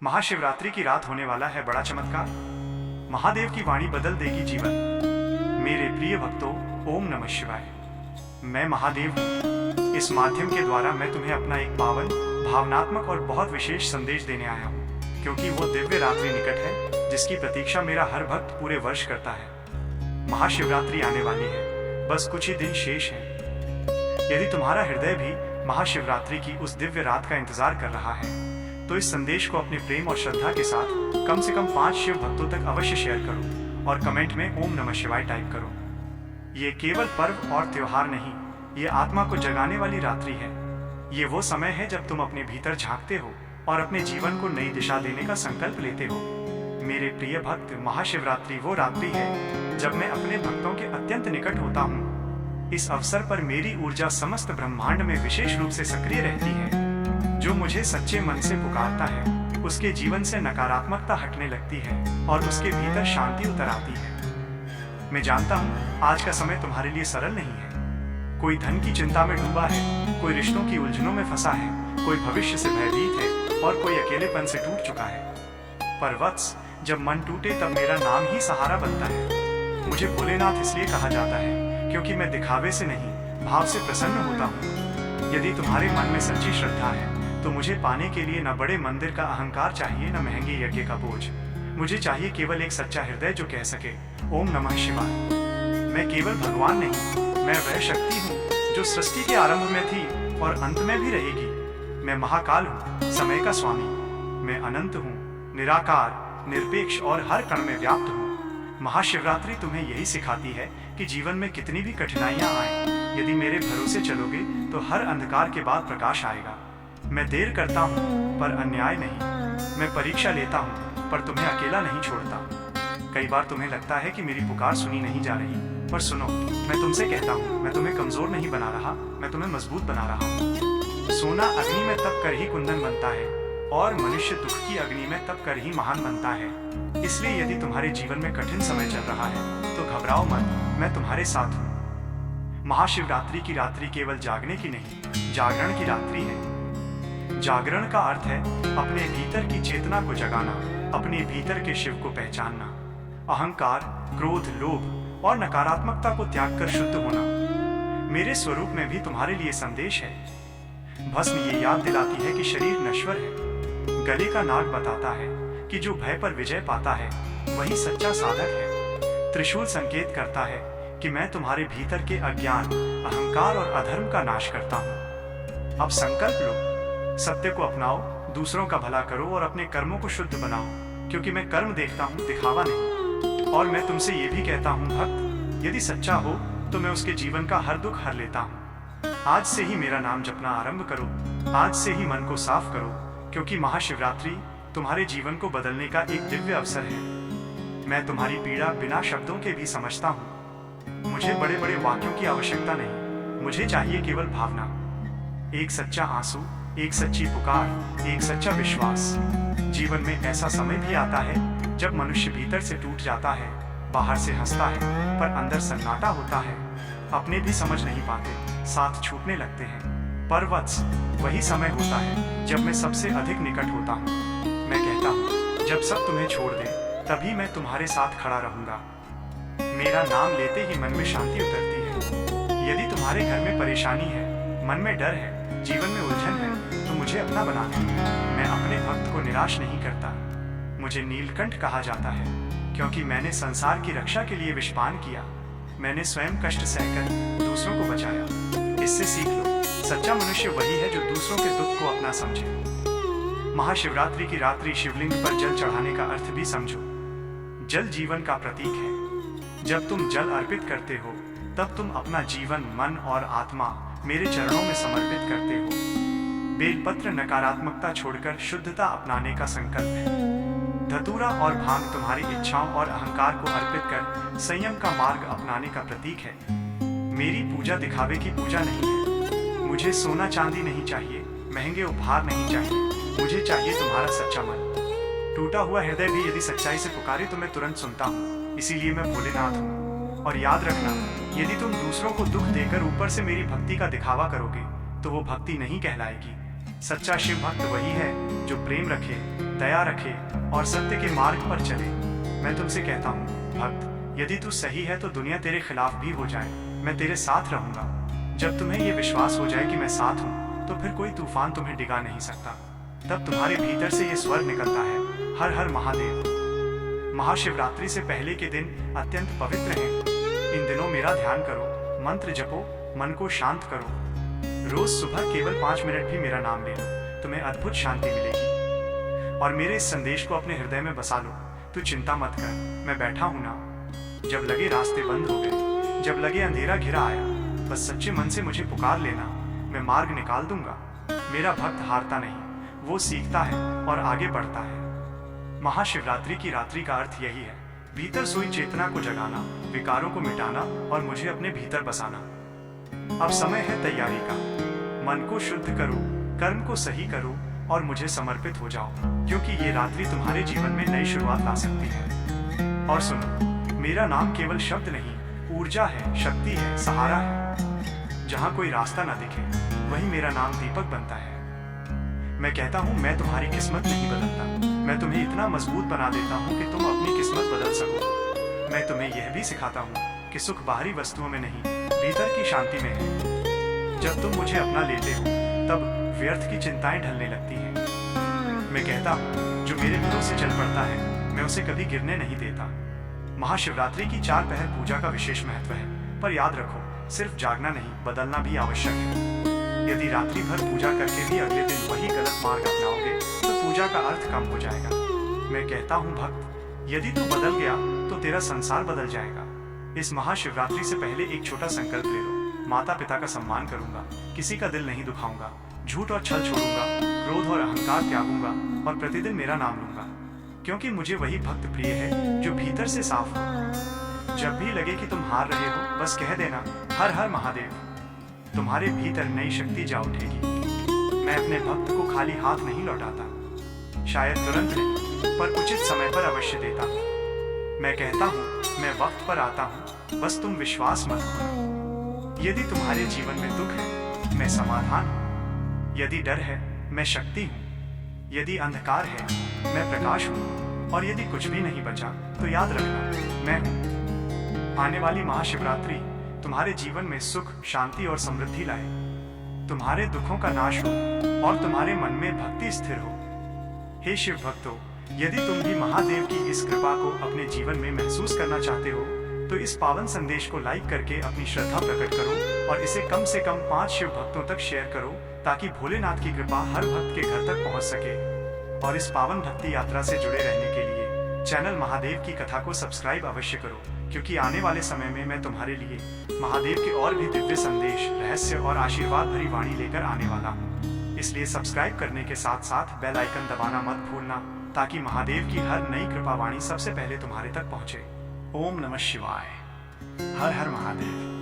महाशिवरात्रि की रात होने वाला है बड़ा चमत्कार। महादेव की वाणी बदल देगी जीवन। मेरे प्रिय भक्तों, ओम नमः शिवाय। मैं महादेव हूँ। इस माध्यम के द्वारा मैं तुम्हें अपना एक पावन, भावनात्मक और बहुत विशेष संदेश देने आया हूँ, क्योंकि वो दिव्य रात्रि निकट है जिसकी प्रतीक्षा मेरा हर भक्त पूरे वर्ष करता है। महाशिवरात्रि आने वाली है, बस कुछ ही दिन शेष हैं। यदि तुम्हारा हृदय भी महाशिवरात्रि की उस दिव्य रात का इंतजार कर रहा है, तो इस संदेश को अपने प्रेम और श्रद्धा के साथ कम से कम 5 शिव भक्तों तक अवश्य शेयर करो और कमेंट में ओम नमः शिवाय टाइप करो। ये केवल पर्व और त्योहार नहीं, ये आत्मा को जगाने वाली रात्रि है। ये वो समय है जब तुम अपने भीतर झांकते हो और अपने जीवन को नई दिशा देने का संकल्प लेते हो। मेरे प्रिय भक्त, महाशिवरात्रि वो रात्रि है जब मैं अपने भक्तों के अत्यंत निकट होता हूँ। इस अवसर पर मेरी ऊर्जा समस्त ब्रह्मांड में विशेष रूप से सक्रिय रहती है। जो मुझे सच्चे मन से पुकारता है, उसके जीवन से नकारात्मकता हटने लगती है और उसके भीतर शांति उतर आती है। मैं जानता हूँ आज का समय तुम्हारे लिए सरल नहीं है। कोई धन की चिंता में डूबा है, कोई रिश्तों की उलझनों में फंसा है, कोई भविष्य से भयभीत है और कोई अकेलेपन से टूट चुका है। पर वत्स, जब मन टूटे तब मेरा नाम ही सहारा बनता है। मुझे भोलेनाथ इसलिए कहा जाता है क्योंकि मैं दिखावे से नहीं, भाव से प्रसन्न होता हूँ। यदि तुम्हारे मन में सच्ची श्रद्धा है, तो मुझे पाने के लिए न बड़े मंदिर का अहंकार चाहिए, न महंगे यज्ञ का बोझ। मुझे चाहिए केवल एक सच्चा हृदय जो कह सके ओम नमः शिवाय। मैं केवल भगवान नहीं, मैं वह शक्ति हूँ जो सृष्टि के आरंभ में थी और अंत में भी रहेगी। मैं महाकाल हूँ, समय का स्वामी। मैं अनंत हूँ, निराकार, निरपेक्ष और हर कण में व्याप्त हूँ। महाशिवरात्रि तुम्हें यही सिखाती है कि जीवन में कितनी भी कठिनाइयाँ आए, यदि मेरे भरोसे चलोगे तो हर अंधकार के बाद प्रकाश आएगा। मैं देर करता हूँ पर अन्याय नहीं। मैं परीक्षा लेता हूँ पर तुम्हें अकेला नहीं छोड़ता। कई बार तुम्हें लगता है कि मेरी पुकार सुनी नहीं जा रही, पर सुनो, मैं तुमसे कहता हूँ, मैं तुम्हें कमजोर नहीं बना रहा, मैं तुम्हें मजबूत बना रहा हूँ। सोना अग्नि में तप कर ही कुंदन बनता है और मनुष्य दुख की अग्नि में तप कर ही महान बनता है। इसलिए यदि तुम्हारे जीवन में कठिन समय चल रहा है तो घबराओ मत, मैं तुम्हारे साथ हूँ। महाशिवरात्रि की रात्रि केवल जागने की नहीं, जागरण की रात्रि है। जागरण का अर्थ है अपने भीतर की चेतना को जगाना, अपने भीतर के शिव को पहचानना, अहंकार, क्रोध, लोभ और नकारात्मकता को त्याग कर शुद्ध होना। मेरे स्वरूप में भी तुम्हारे लिए संदेश है। भस्म ये याद दिलाती है कि शरीर नश्वर है। गले का नाग बताता है कि जो भय पर विजय पाता है वही सच्चा साधक है। त्रिशूल संकेत करता है कि मैं तुम्हारे भीतर के अज्ञान, अहंकार और अधर्म का नाश करता हूँ। अब संकल्प लो, सत्य को अपनाओ, दूसरों का भला करो और अपने कर्मों को शुद्ध बनाओ, क्योंकि मैं कर्म देखता हूँ, दिखावा नहीं। और मैं तुमसे ये भी कहता हूँ भक्त, यदि सच्चा हो तो मैं उसके जीवन का हर दुख हर लेता हूँ। आज से ही मेरा नाम जपना आरंभ करो, आज से ही मन को साफ करो, क्योंकि महाशिवरात्रि तुम्हारे जीवन को बदलने का एक दिव्य अवसर है। मैं तुम्हारी पीड़ा बिना शब्दों के भी समझता हूँ। मुझे बड़े बड़े वाक्यों की आवश्यकता नहीं, मुझे चाहिए केवल भावना। एक सच्चा आंसू, एक सच्ची पुकार, एक सच्चा विश्वास। जीवन में ऐसा समय भी आता है जब मनुष्य भीतर से टूट जाता है, बाहर से हंसता है पर अंदर सन्नाटा होता है। अपने भी समझ नहीं पाते, साथ छूटने लगते हैं। पर वत्स, वही समय होता है जब मैं सबसे अधिक निकट होता हूँ। मैं कहता हूँ, जब सब तुम्हें छोड़ दें तभी मैं तुम्हारे साथ खड़ा रहूंगा। मेरा नाम लेते ही मन में शांति उतरती है। यदि तुम्हारे घर में परेशानी है, मन में डर है, जीवन में उलझन है, तो मुझे अपना बना लो। मैं अपने भक्त को निराश नहीं करता। मुझे नीलकंठ कहा जाता है क्योंकि मैंने संसार की रक्षा के लिए विषपान किया। मैंने स्वयं कष्ट सहकर दूसरों को बचाया। इससे सीख लो, सच्चा मनुष्य वही है जो दूसरों के दुख को अपना समझे। महाशिवरात्रि की रात्रि शिवलिंग पर जल चढ़ाने का अर्थ भी समझो। जल जीवन का प्रतीक है। जब तुम जल अर्पित करते हो तब तुम अपना जीवन, मन और आत्मा मेरे चरणों में समर्पित करते हो। बेलपत्र नकारात्मकता छोड़कर शुद्धता अपनाने का संकल्प है। धतूरा और भांग तुम्हारी इच्छाओं और अहंकार को अर्पित कर संयम का मार्ग अपनाने का प्रतीक है। मेरी पूजा दिखावे की पूजा नहीं है। मुझे सोना चांदी नहीं चाहिए, महंगे उपहार नहीं चाहिए। मुझे चाहिए तुम्हारा सच्चा मन। टूटा हुआ हृदय भी यदि सच्चाई से पुकारे तो मैं तुरंत सुनता हूँ। इसीलिए मैं भोलेनाथ हूँ। और याद रखना, यदि तुम दूसरों को दुख देकर ऊपर से मेरी भक्ति का दिखावा करोगे तो वो भक्ति नहीं कहलाएगी। सच्चा शिव भक्त वही है जो प्रेम रखे, दया रखे और सत्य के मार्ग पर चले। मैं तुमसे कहता हूँ भक्त, यदि तू सही है तो दुनिया तेरे खिलाफ भी हो जाए, मैं तेरे साथ रहूंगा। जब तुम्हें ये विश्वास हो जाए कि मैं साथ हूँ, तो फिर कोई तूफान तुम्हें डिगा नहीं सकता। तब तुम्हारे भीतर से ये स्वर निकलता है, हर हर महादेव। महाशिवरात्रि से पहले के दिन अत्यंत पवित्र हैं। इन दिनों मेरा ध्यान करो, मंत्र जपो, मन को शांत करो। रोज सुबह केवल 5 मिनट भी मेरा नाम ले लो, तुम्हें अद्भुत शांति मिलेगी। और मेरे इस संदेश को अपने हृदय में बसा लो। तू चिंता मत कर, मैं बैठा हूं ना। जब लगे रास्ते बंद हो गए, जब लगे अंधेरा घिरा आया, बस सच्चे मन से मुझे पुकार लेना, मैं मार्ग निकाल दूंगा। मेरा भक्त हारता नहीं, वो सीखता है और आगे बढ़ता है। महाशिवरात्रि की रात्रि का अर्थ यही है, भीतर सोई चेतना को जगाना, विकारों को मिटाना और मुझे अपने भीतर बसाना। अब समय है तैयारी का। मन को शुद्ध करो, कर्म को सही करो और मुझे समर्पित हो जाओ, क्योंकि ये रात्रि तुम्हारे जीवन में नई शुरुआत ला सकती है। और सुनो, मेरा नाम केवल शब्द नहीं, ऊर्जा है, शक्ति है, सहारा है। जहाँ कोई रास्ता ना दिखे, वहीं मेरा नाम दीपक बनता है। मैं कहता हूँ मैं तुम्हारी किस्मत नहीं बदलता, मैं तुम्हें इतना मजबूत बना देता हूँ कि तुम अपनी किस्मत बदल सको। मैं तुम्हें यह भी सिखाता हूँ कि सुख बाहरी वस्तुओं में नहीं, भीतर की शांति में है। जब तुम मुझे अपना लेते हो, तब व्यर्थ की चिंताएं ढलने लगती हैं। मैं कहता हूँ जो मेरे भरोसे चल पड़ता है, मैं उसे कभी गिरने नहीं देता। महाशिवरात्रि की 4 पहर पूजा का विशेष महत्व है, पर याद रखो, सिर्फ जागना नहीं, बदलना भी आवश्यक है। यदि रात्रि भर पूजा करके भी अगले दिन वही गलत मार्ग अपनाओगे, तो पूजा का अर्थ कम हो जाएगा। मैं कहता हूँ भक्त, यदि तू बदल गया तो तेरा संसार बदल जाएगा। इस महाशिवरात्रि से पहले एक छोटा संकल्प ले लो। माता पिता का सम्मान करूंगा, किसी का दिल नहीं दुखाऊंगा, झूठ और छल छोड़ूंगा, क्रोध और अहंकार त्यागूंगा और प्रतिदिन मेरा नाम लूंगा, क्योंकि मुझे वही भक्त प्रिय है जो भीतर से साफ हो। जब भी लगे कि तुम हार रहे हो, बस कह देना, हर हर महादेव। तुम्हारे भीतर नई शक्ति जा उठेगी। मैं अपने भक्त को खाली हाथ नहीं लौटाता, शायद तुरंत नहीं, पर उचित समय पर अवश्य देता हूँ। मैं कहता हूँ मैं वक्त पर आता हूँ, बस तुम विश्वास मत खोना। यदि तुम्हारे जीवन में दुख है, मैं समाधान हूँ। यदि डर है, मैं शक्ति हूँ। यदि अंधकार है, मैं प्रकाश हूँ। और यदि कुछ भी नहीं बचा, तो याद रखना, मैं हूँ। आने वाली महाशिवरात्रि तुम्हारे जीवन में सुख, शांति और समृद्धि लाए। तुम्हारे दुखों का नाश हो और तुम्हारे मन में भक्ति स्थिर हो। हे शिव भक्तों, यदि तुम भी महादेव की इस कृपा को अपने जीवन में महसूस करना चाहते हो, तो इस पावन संदेश को लाइक करके अपनी श्रद्धा प्रकट करो और इसे कम से कम 5 शिव भक्तों तक शेयर करो, ताकि भोलेनाथ की कृपा हर भक्त के घर तक पहुंच सके। और इस पावन भक्ति यात्रा से जुड़े रहने के लिए चैनल महादेव की कथा को सब्सक्राइब अवश्य करो, क्योंकि आने वाले समय में मैं तुम्हारे लिए महादेव के और भी दिव्य संदेश, रहस्य और आशीर्वाद भरी वाणी लेकर आने वाला हूँ। इसलिए सब्सक्राइब करने के साथ साथ बेल आइकन दबाना मत भूलना, ताकि महादेव की हर नई कृपा वाणी सबसे पहले तुम्हारे तक पहुँचे। ओम नमः शिवाय। हर हर महादेव।